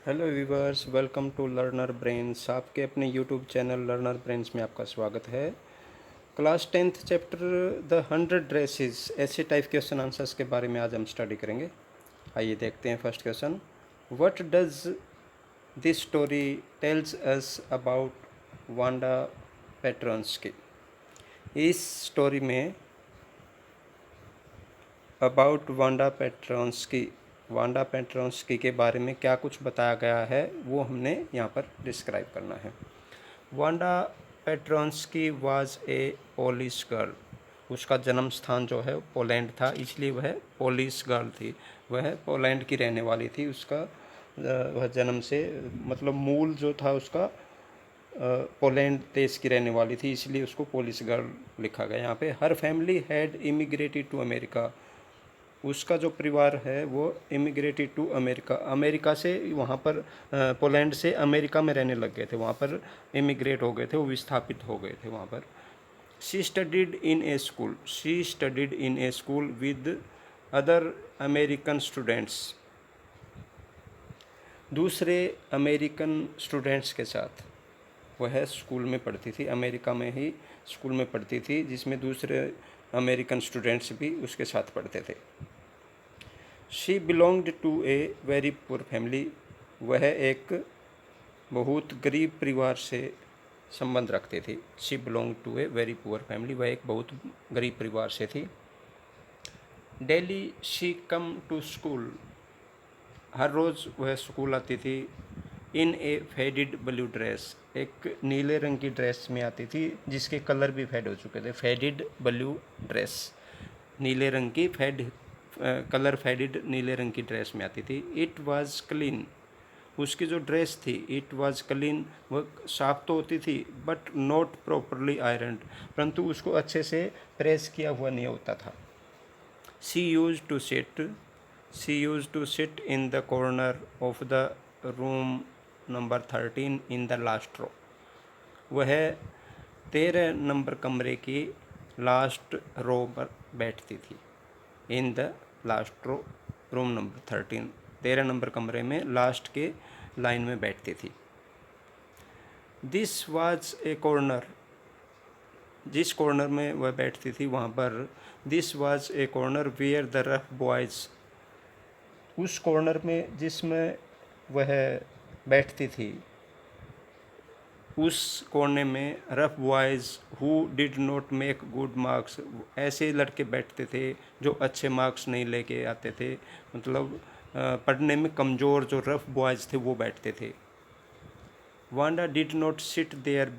Hello viewers, welcome to learner brains. आपके अपने YouTube channel learner brains में आपका स्वागत है। Class 10th chapter the 100 dresses, ऐसे टाइप क्वेश्चन आंसर्स के बारे में आज हम स्टडी करेंगे। आइए देखते हैं first question. What does this story tells us about Wanda Petronski. इस स्टोरी में अबाउट वांडा पेट्रोन्स्की के बारे में क्या कुछ बताया गया है वो हमने यहाँ पर डिस्क्राइब करना है। Wanda Petronski was a Polish girl. उसका जन्म स्थान जो है पोलैंड था, इसलिए वह पोलिश गर्ल थी। वह पोलैंड की रहने वाली थी। उसका वह जन्म से मतलब मूल जो था उसका पोलैंड देश की रहने वाली थी, इसलिए उसको पोलिश गर्ल लिखा गया यहाँ पे। Her family had immigrated to America. उसका जो परिवार है वो इमिग्रेटेड टू अमेरिका, अमेरिका से वहाँ पर पोलैंड से अमेरिका में रहने लग गए थे। वहाँ पर इमिग्रेट हो गए थे, वो विस्थापित हो गए थे वहाँ पर। She studied in A school with other American students. दूसरे अमेरिकन स्टूडेंट्स के साथ वह स्कूल में पढ़ती थी। अमेरिका में ही स्कूल में पढ़ती थी जिसमें दूसरे अमेरिकन स्टूडेंट्स भी उसके साथ पढ़ते थे। She belonged to a very poor family. वह एक बहुत गरीब परिवार से संबंध रखते थे। She belong to a very poor family, वह एक बहुत गरीब परिवार से थी। Daily she come to school. हर रोज़ वह स्कूल आती थी। In a faded blue dress, एक नीले रंग की ड्रेस में आती थी जिसके कलर भी फेड हो चुके थे। फेडेड ब्लू ड्रेस, नीले रंग की कलर फेडेड नीले रंग की ड्रेस में आती थी। It was clean. उसकी जो ड्रेस थी, इट वाज क्लीन, वह साफ तो होती थी बट नॉट प्रॉपरली आयरन, परंतु उसको अच्छे से प्रेस किया हुआ नहीं होता था। She use to sit in the corner of the room number 13 in the last row. वह 13 नंबर कमरे की लास्ट रो पर बैठती थी। In the last row, room number 13, 13 number कमरे में लास्ट के लाइन में बैठती थी। दिस वाज ए कॉर्नर, जिस कॉर्नर में वह बैठती थी वहाँ पर, this was a corner where the rough boys, उस कॉर्नर में जिसमें वह बैठती थी उस कोने में rough boys who did not make good marks, ऐसे लड़के बैठते थे जो अच्छे मार्क्स नहीं लेके आते थे, मतलब पढ़ने में कमज़ोर जो रफ बॉयज़ थे वो बैठते थे। Wanda did not sit there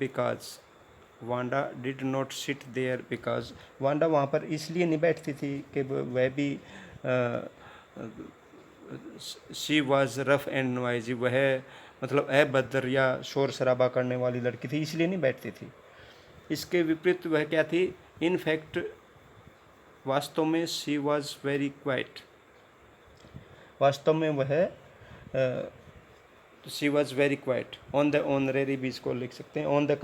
because Wanda वहाँ पर इसलिए नहीं बैठती थी कि वह भी she was rough and noisy, वह मतलब अभद्र या शोर शराबा करने वाली लड़की थी, इसलिए नहीं बैठती थी। इसके विपरीत वह क्या थी? इन फैक्ट, वास्तव में शी वाज वेरी क्वाइट, वास्तव में वह she was very quite. On the honorary भी इसको लिख सकते हैं। ऑन द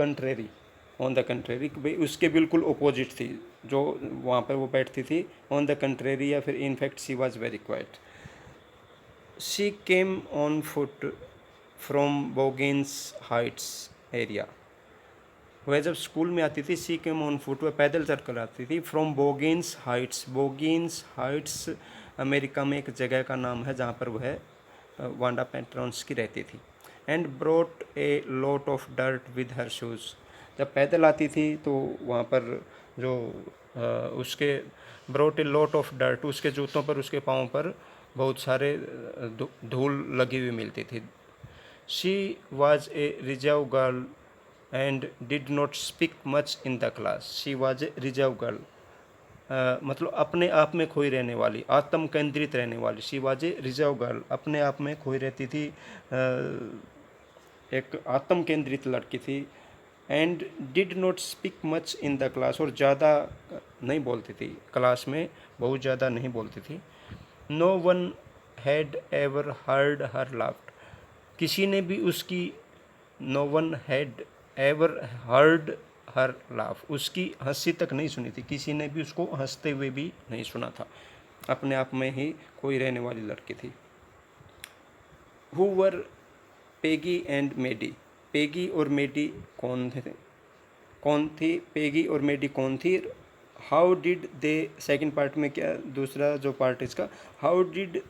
कंट्रेरी उसके बिल्कुल अपोजिट थी जो वहाँ पर वो बैठती थी। ऑन द कंट्रेरी या फिर in fact she was very quiet. She came on foot from Boggins Heights area. वह जब स्कूल में आती थी, सी केम ऑन फुट, वह पैदल चल कर आती थी। फ्रॉम बोगिन्स हाइट्स अमेरिका में एक जगह का नाम है जहाँ पर वह वांडा पेट्रोन्स्की रहती थी। And brought a lot of dirt with her shoes. जब पैदल आती थी तो वहाँ पर जो उसके brought a lot of dirt, उसके जूतों पर, उसके पाँव पर बहुत सारे धूल लगी हुई मिलती थी। She was a reserve girl and did not speak much in the class. She was a reserve girl, मतलब अपने आप में खोई रहने वाली, आत्म केंद्रित रहने वाली। She was a reserve girl, अपने आप में खोई रहती थी, एक आत्म केंद्रित लड़की थी। And did not speak much in the class, और ज़्यादा नहीं बोलती थी, क्लास में बहुत ज़्यादा नहीं बोलती थी। No one had ever heard her laughed, किसी ने भी उसकी, no one had ever heard her laugh, उसकी हंसी तक नहीं सुनी थी, किसी ने भी उसको हंसते हुए भी नहीं सुना था। अपने आप में ही कोई रहने वाली लड़की थी। Who were Peggy and Maddie. Peggy और मेडी कौन थी? पेगी और मेडी कौन थी? How did they, second part में क्या, दूसरा जो पार्ट इसका, how did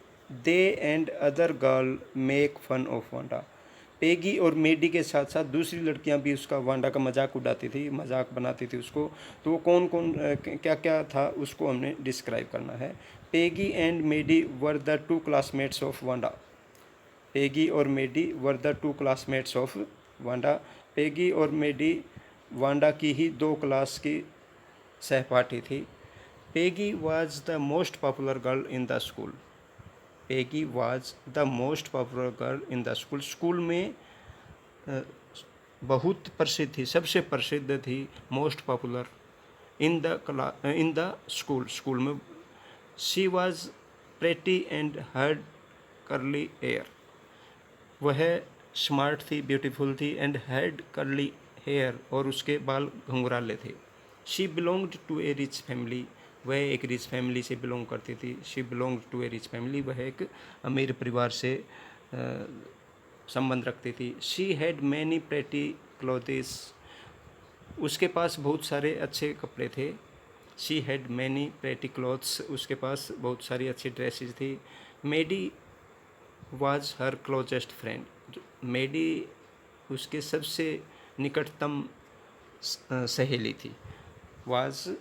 they and other girl make fun of Wanda. Peggy और मेडी के साथ साथ दूसरी लड़कियां भी उसका, वांडा का मजाक उड़ाती थी, मजाक बनाती थी उसको। तो वो कौन कौन क्या क्या था उसको हमने डिस्क्राइब करना है। Peggy and Maddie were the two classmates of Wanda. Peggy और Maddie were the two classmates of Wanda. Peggy और मेडी वांडा की ही 2 क्लास की सहपाठी थी। Peggy was the most popular girl in the school. Peggy was the most popular girl in the school. School में बहुत प्रसिद्ध थी, सबसे प्रसिद्ध थी, most popular. In the school, school में। She was pretty and had curly hair. वह smart थी, ब्यूटीफुल थी, एंड हैड कर्ली हेयर, और उसके बाल घुंघराले थे। She belonged to a rich family. वह एक रिच फैमिली से बिलोंग करती थी। She belonged to a rich family. वह एक अमीर परिवार से संबंध रखती थी। She had many pretty clothes. उसके पास बहुत सारे अच्छे कपड़े थे। She had many pretty clothes. उसके पास बहुत सारी अच्छी ड्रेसेस थी। Maddie was her closest friend. Maddie उसके सबसे निकटतम सहेली थी। वाज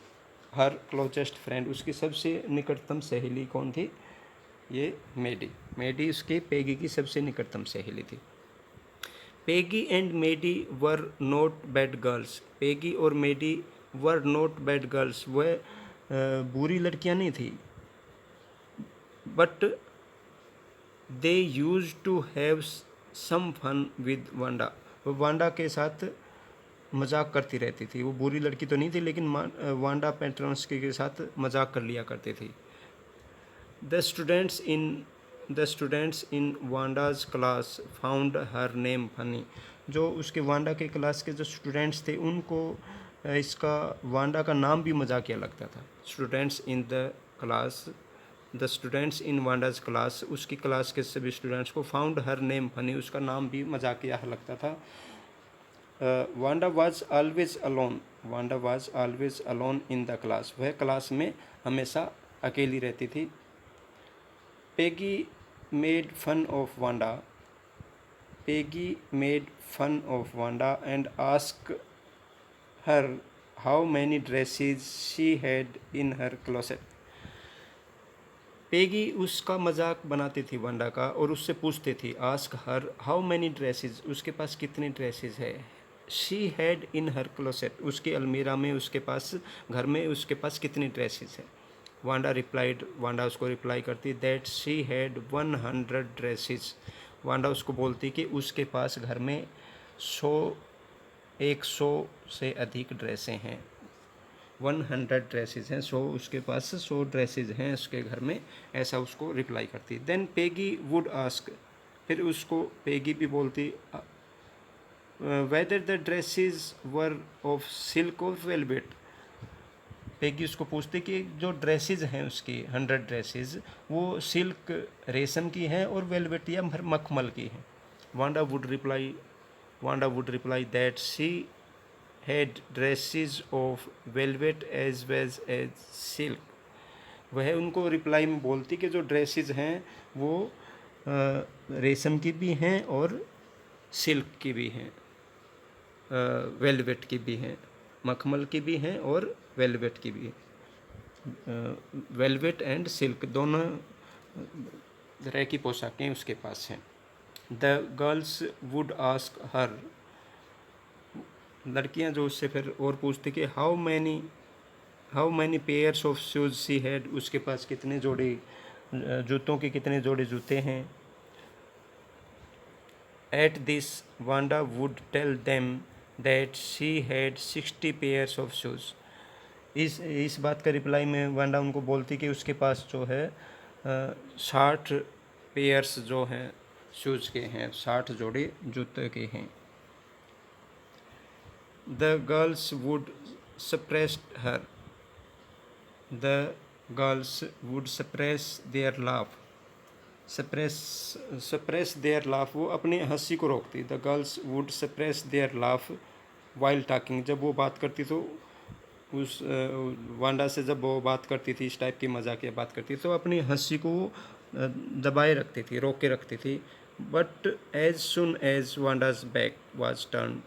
हर क्लोजेस्ट फ्रेंड, उसकी सबसे निकटतम सहेली कौन थी? ये मेडी। मेडी उसके पेगी की सबसे निकटतम सहेली थी। Peggy and Maddie were not bad girls. Peggy और Maddie were not bad girls. वह बुरी लड़कियां नहीं थी, but they use to have some fun with Wanda. वो वांडा के साथ मजाक करती रहती थी। वो बुरी लड़की तो नहीं थी, लेकिन वांडा पेट्रोन्स्की के साथ मजाक कर लिया करती थी। The students in Wanda's class found her name funny. जो उसके वांडा के क्लास के जो स्टूडेंट्स थे, उनको इसका वांडा का नाम भी मजाकिया लगता था। Students in the class, the students in Wanda's class, उसकी क्लास के सभी स्टूडेंट्स को फाउंड हर नेम फनी, उसका नाम भी मजाकिया लगता था। Wanda was always alone. Wanda was always alone in the class. वह क्लास में हमेशा अकेली रहती थी। Peggy made fun of Wanda. Peggy made fun of Wanda and ask her how many dresses she had in her closet. Peggy उसका मजाक बनाती थी वांडा का, और उससे पूछती थी, ask her how many dresses, उसके पास कितनी ड्रेसेस है। She had in her closet, उसकी अलमीरा में, उसके पास घर में उसके पास कितनी ड्रेसेस है। वांडा रिप्लाइड, वांडा उसको रिप्लाई करती, that she had 100 dresses. Wanda उसको बोलती कि उसके पास घर में 100 से अधिक ड्रेसें हैं। 100 ड्रेसेस हैं, 100 उसके पास 100 ड्रेसेस हैं उसके घर में, ऐसा उसको रिप्लाई करती। देन पेगी वुड आस्क, फिर उसको पेगी भी बोलती, whether the dresses were of silk और वेलवेट। पेगी उसको पूछती कि जो ड्रेसेस हैं उसकी 100 ड्रेसेस, वो सिल्क रेशम की हैं और वेलवेट या मखमल की हैं। Wanda would reply that she had dresses of velvet as well as silk। वह उनको रिप्लाई में बोलती कि जो ड्रेसेस हैं वो रेशम की भी हैं और सिल्क की भी हैं, वेलवेट की भी हैं, मखमल की भी हैं और वेलवेट की भी हैं। वेलवेट एंड सिल्क दोनों तरह की पोशाकें उसके पास हैं। The girls would ask her, लड़कियां जो उससे फिर और पूछती कि how many pairs of shoes she had, उसके पास कितने जोड़े जूतों के कितने जोड़े जूते हैं। At this Wanda would tell them that she had 60 pairs of shoes. इस बात का रिप्लाई में वांडा उनको बोलती कि उसके पास जो है 60 पेयर्स जो हैं शूज़ के हैं, 60 जोड़े जूते के हैं। The girls would suppress her. The girls would suppress their laugh. Suppress their laugh, वो अपनी हंसी को रोकती। The girls would suppress their laugh while talking, जब वो बात करती तो उस वांडा से जब वो बात करती थी, इस टाइप की मजाकिया बात करती तो अपनी हंसी को दबाए रखती थी, रोक के रखती थी। But as soon as Wanda's back was turn,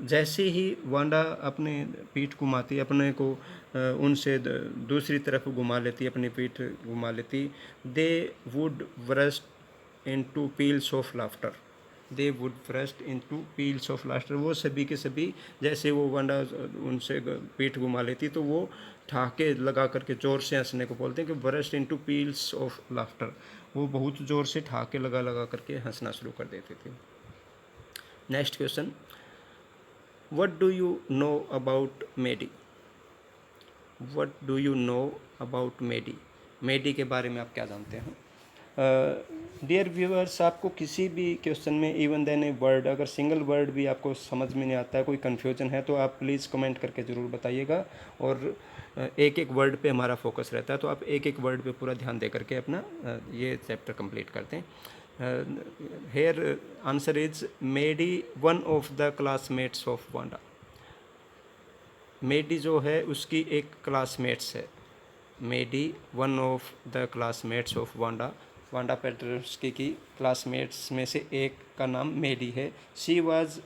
जैसे ही वांडा अपने पीठ घुमाती, अपने को उनसे दूसरी तरफ घुमा लेती, अपनी पीठ घुमा लेती, they would burst into peels of laughter, they would burst into peels of laughter, वो सभी के सभी, जैसे वो वांडा उनसे पीठ घुमा लेती तो वो ठहाके लगा करके ज़ोर से हंसने को बोलते हैं कि burst into peels of laughter, वो बहुत ज़ोर से ठहाके लगा लगा करके हंसना शुरू कर देते थे। Next question, What do you know about Maddie? What do you know about Maddie? Maddie के बारे में आप क्या जानते हैं? डियर व्यूअर्स, आपको किसी भी क्वेश्चन में इवन देन ए वर्ड, अगर सिंगल वर्ड भी आपको समझ में नहीं आता है, कोई कन्फ्यूजन है, तो आप प्लीज़ कमेंट करके ज़रूर बताइएगा। और एक एक वर्ड पे हमारा फोकस रहता है, तो आप एक एक वर्ड पे पूरा ध्यान दे करके अपना ये चैप्टर कंप्लीट करते हैं। Here answer is Maddie one of the classmates of Wanda. Maddie जो है उसकी एक क्लासमेट्स है। Maddie one of the classmates of Wanda, Wanda Petronski की क्लासमेट्स में से एक का नाम मेडी है। She was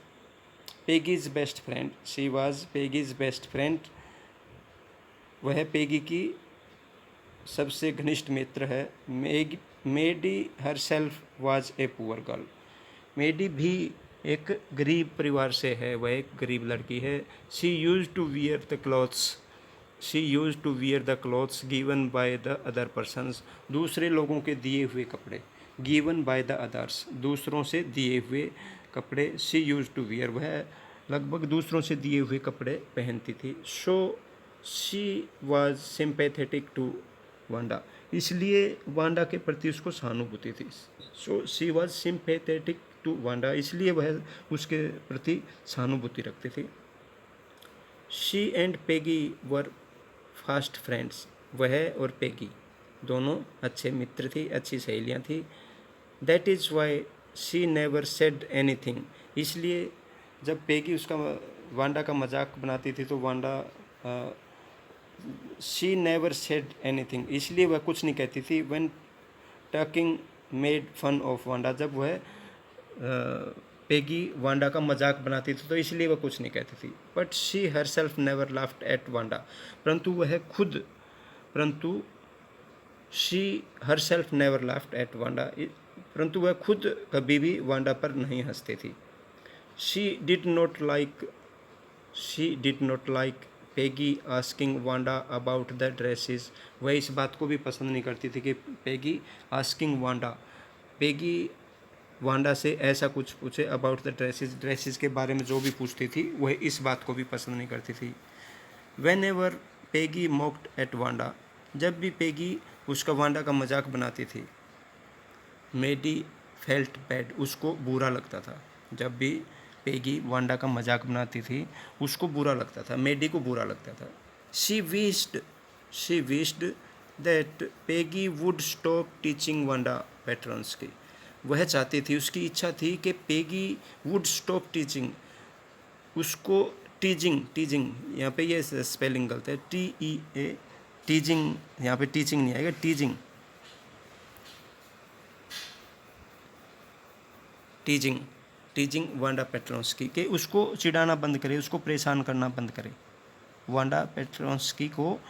Peggy's best friend, she was Peggy's best friend, वह पेगी की सबसे घनिष्ठ मित्र है। Maddie herself was a poor girl, Maddie भी एक गरीब परिवार से है, वह एक गरीब लड़की है। She use to wear the clothes, she use to wear the clothes given by the other persons, दूसरे लोगों के दिए हुए कपड़े, गिवन बाय द अदर्स, दूसरों से दिए हुए कपड़े। शी यूज टू वियर, वह लगभग दूसरों से दिए हुए कपड़े पहनती थी। So she was sympathetic to Wanda, इसलिए वांडा के प्रति उसको सहानुभूति थी। So she was sympathetic to Wanda, इसलिए वह उसके प्रति सहानुभूति रखती थी। She and Peggy were fast friends, वह और पेगी दोनों अच्छे मित्र थी, अच्छी सहेलियां थी। That is why she never said anything, इसलिए जब पेगी उसका वांडा का मजाक बनाती थी तो Wanda she never said anything, इसलिए वह कुछ नहीं कहती थी। When talking made fun of Wanda, जब वह पेगी वांडा का मजाक बनाती थी तो इसलिए वह कुछ नहीं कहती थी। But she herself never laughed at Wanda, परंतु she herself never laughed at Wanda, परंतु वह खुद कभी भी वांडा पर नहीं हंसती थी। She did not like Peggy asking Wanda about the dresses, वह इस बात को भी पसंद नहीं करती थी कि Peggy asking Wanda, Peggy Wanda से ऐसा कुछ पूछे अबाउट द ड्रेसेस के बारे में जो भी पूछती थी, वह इस बात को भी पसंद नहीं करती थी। Whenever Peggy mocked at Wanda, जब भी पेगी उसका वांडा का मजाक बनाती थी, मेडी फेल्ट बैड, उसको बुरा लगता था। जब भी पेगी वांडा का मजाक बनाती थी उसको बुरा लगता था, मेडी को बुरा लगता था। She wished that Peggy would stop teaching Wanda Petronski, वह चाहती थी, उसकी इच्छा थी कि पेगी वुड स्टॉप टीचिंग, उसको टीजिंग यहाँ पे ये स्पेलिंग गलत है, TEA, टीजिंग, यहाँ पे टीचिंग नहीं आएगा, टीजिंग वांडा पेट्रोन्स्की के, उसको चिढ़ाना बंद करे, उसको परेशान करना बंद करे। वांडा पेट्रोन्स्की को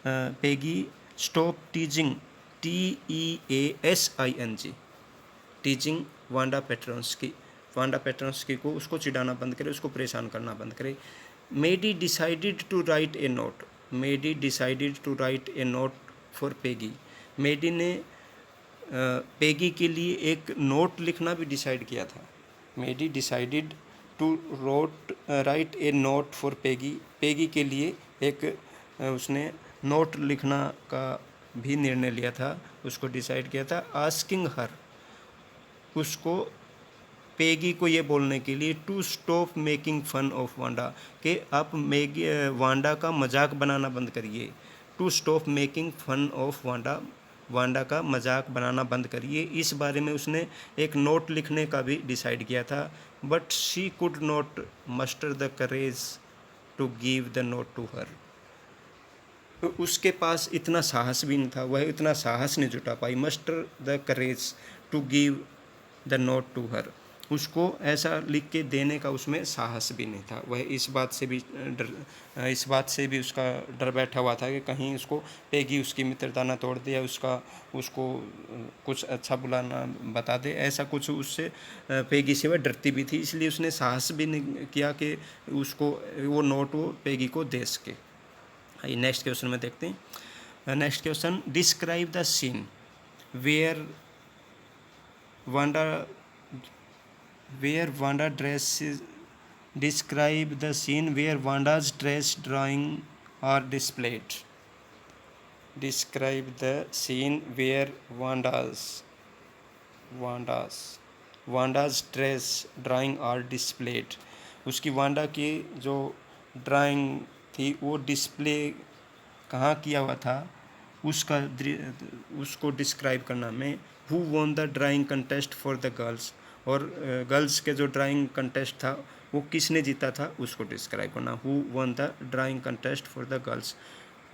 Peggy stop teasing, TEASING, teaching Wanda Petronski को उसको चिढ़ाना बंद करे, उसको परेशान करना बंद करे। Maddie decided to write a note for Peggy, Maddie ने पेगी के लिए एक नोट लिखना भी डिसाइड किया था। Maddie decided to write a note for Peggy, Peggy के लिए एक उसने नोट लिखना का भी निर्णय लिया था, उसको डिसाइड किया था। आस्किंग हर, उसको पेगी को ये बोलने के लिए to stop making fun of Wanda, कि आप वांडा का मजाक बनाना बंद करिए। To stop making fun of Wanda, Wanda का मजाक बनाना बंद करिए। इस बारे में उसने एक नोट लिखने का भी डिसाइड किया था, but she could not muster the courage to give the note to her. तो उसके पास इतना साहस भी नहीं था, वह इतना साहस नहीं जुटा पाई, muster the courage to give the note to her, उसको ऐसा लिख के देने का उसमें साहस भी नहीं था। वह इस बात से भी उसका डर बैठा हुआ था कि कहीं उसको पेगी उसकी मित्रता ना तोड़ दे या उसको कुछ अच्छा बुरा ना बता दे, ऐसा कुछ उससे पेगी से वह डरती भी थी, इसलिए उसने साहस भी नहीं किया कि उसको वो नोट वो पेगी को दे सके। आइए नेक्स्ट क्वेश्चन में देखते हैं। Next question, describe the scene where Wanda dresses. Describe the scene where Wanda's dress drawing are displayed. Describe the scene where Wanda's dress drawing are displayed. उसकी वांडा की जो ड्राइंग थी वो डिस्प्ले कहाँ किया हुआ था, उसको डिस्क्राइब करना में। Who won the drawing contest for the girls, और गर्ल्स के जो ड्राइंग कंटेस्ट था वो किसने जीता था उसको डिस्क्राइब करना। Who won the drawing contest for the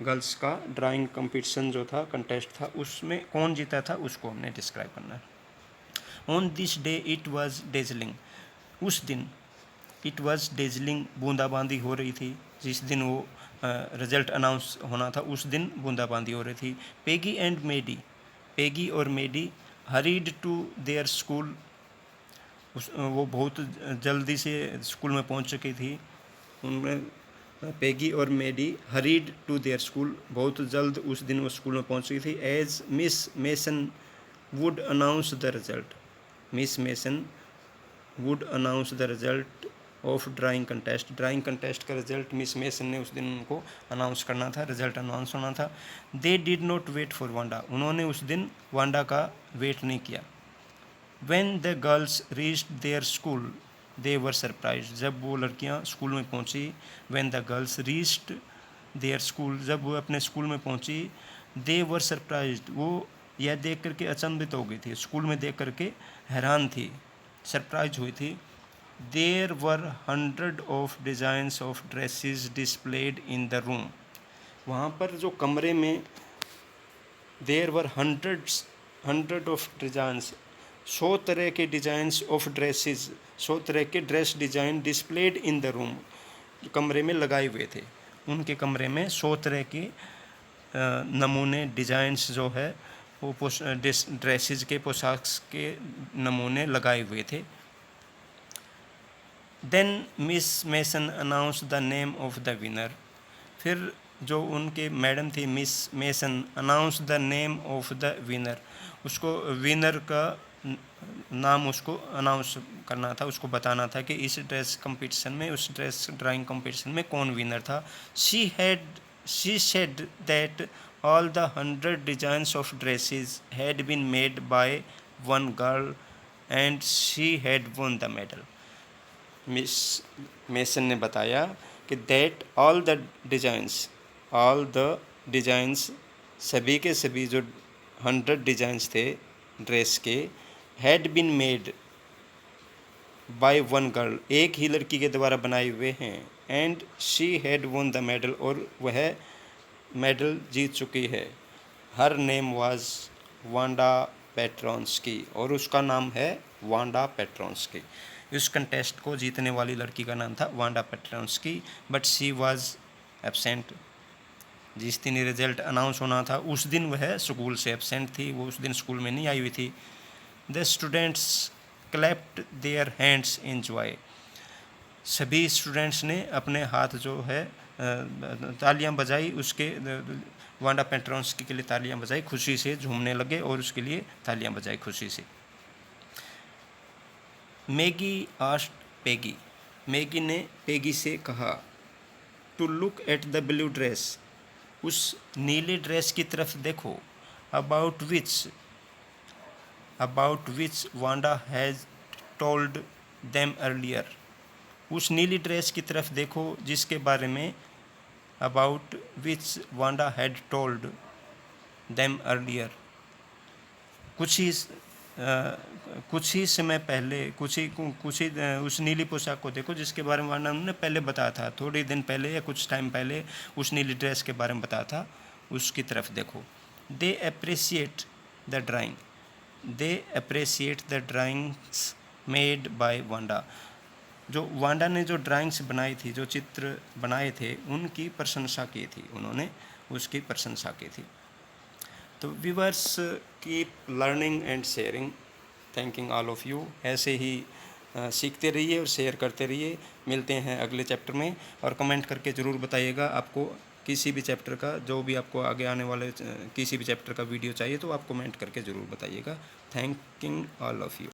girls का ड्राइंग कंपटीशन जो था, कंटेस्ट था, उसमें कौन जीता था उसको हमने डिस्क्राइब करना है। On this day it was dazzling, उस दिन इट वॉज डेजलिंग, बूंदाबांदी हो रही थी। जिस दिन वो रिजल्ट अनाउंस होना था उस दिन बूंदाबांदी हो रही थी। पेगी और मेडी हरीड टू देयर स्कूल, वो बहुत जल्दी से स्कूल में पहुंच चुकी थी। उनमें पेगी और मेडी हरीड टू देयर स्कूल, बहुत जल्द उस दिन वो स्कूल में पहुंच गई थी। As miss Mason would announce the result, miss Mason would announce the result of drawing contest का रिजल्ट मिस मेसन ने उस दिन उनको अनाउंस करना था, रिजल्ट अनाउंस होना था। They did not wait for Wanda, उन्होंने उस दिन वांडा का वेट नहीं किया। When the girls reached their school they were surprised, जब वो लड़कियां स्कूल में पहुंची। When the girls reached their school, जब वो अपने स्कूल में पहुंची। दे वर सरप्राइज्ड, वो यह देख करके अचंभित हो गई थी, स्कूल में देख करके हैरान थी, सरप्राइज हुई थी। There were 100 of designs of dresses displayed in the room, वहाँ पर जो कमरे में देयर वर 100 ऑफ डिज़ाइंस, 100 तरह के डिज़ाइंस ऑफ ड्रेसेस, 100 तरह के dress design displayed in the room, कमरे में लगाए हुए थे। उनके कमरे में 100 तरह के नमूने डिज़ाइंस जो है वो ड्रेसेस के, पोशाक के नमूने लगाए हुए थे। Then miss Mason announce the name of the winner, फिर जो उनके मैडम थी miss Mason announce the name of the winner, उसको विनर का नाम उसको अनाउंस करना था, उसको बताना था कि इस ड्रेस कंपटीशन में, उस ड्रेस ड्राइंग कंपटीशन में कौन विनर था। She said that all the 100 designs of dresses had been made by one girl and she had won the medal. Miss Mason ने बताया कि दैट ऑल द डिज़ाइंस सभी के सभी जो 100 डिज़ाइंस थे ड्रेस के, had been made by one girl, एक ही लड़की के द्वारा बनाए हुए हैं। And she had won the medal, और वह मेडल जीत चुकी है। Her name was Wanda Petronski, और उसका नाम है वांडा पेट्रोंस्की। इस कंटेस्ट को जीतने वाली लड़की का नाम था Wanda Petronski, but she was absent, जिस दिन रिजल्ट अनाउंस होना था उस दिन वह स्कूल से एब्सेंट थी, वो उस दिन स्कूल में नहीं आई हुई थी। The students clapped their hands in joy, सभी स्टूडेंट्स ने अपने हाथ जो है तालियां बजाई, उसके वांडा पेट्रोंस्की के लिए तालियां बजाई, खुशी से झूमने लगे और उसके लिए तालियां बजाई खुशी से। मैगी आस्क्ड पेगी, मैगी ने पेगी से कहा, to look at the blue dress, उस नीले ड्रेस की तरफ देखो। About which Wanda has told them earlier, उस नीली ड्रेस की तरफ देखो जिसके बारे में about which Wanda had told them earlier, कुछ ही समय पहले उस नीली पोशाक को देखो जिसके बारे में वांडा ने पहले बताया था, थोड़े दिन पहले या कुछ टाइम पहले उस नीली ड्रेस के बारे में बताया था, उसकी तरफ देखो। They appreciate the drawings made by Wanda. जो वांडा ने जो ड्राइंग्स बनाई थी, जो चित्र बनाए थे, उनकी प्रशंसा की थी, उन्होंने उसकी प्रशंसा की थी। तो viewers, keep learning and sharing, thanking all of you. ऐसे ही सीखते रहिए और शेयर करते रहिए। मिलते हैं अगले चैप्टर में, और कमेंट करके ज़रूर बताइएगा आपको किसी भी चैप्टर का, जो भी आपको आगे आने वाले किसी भी चैप्टर का वीडियो चाहिए तो आप कमेंट करके ज़रूर बताइएगा। Thanking all of you.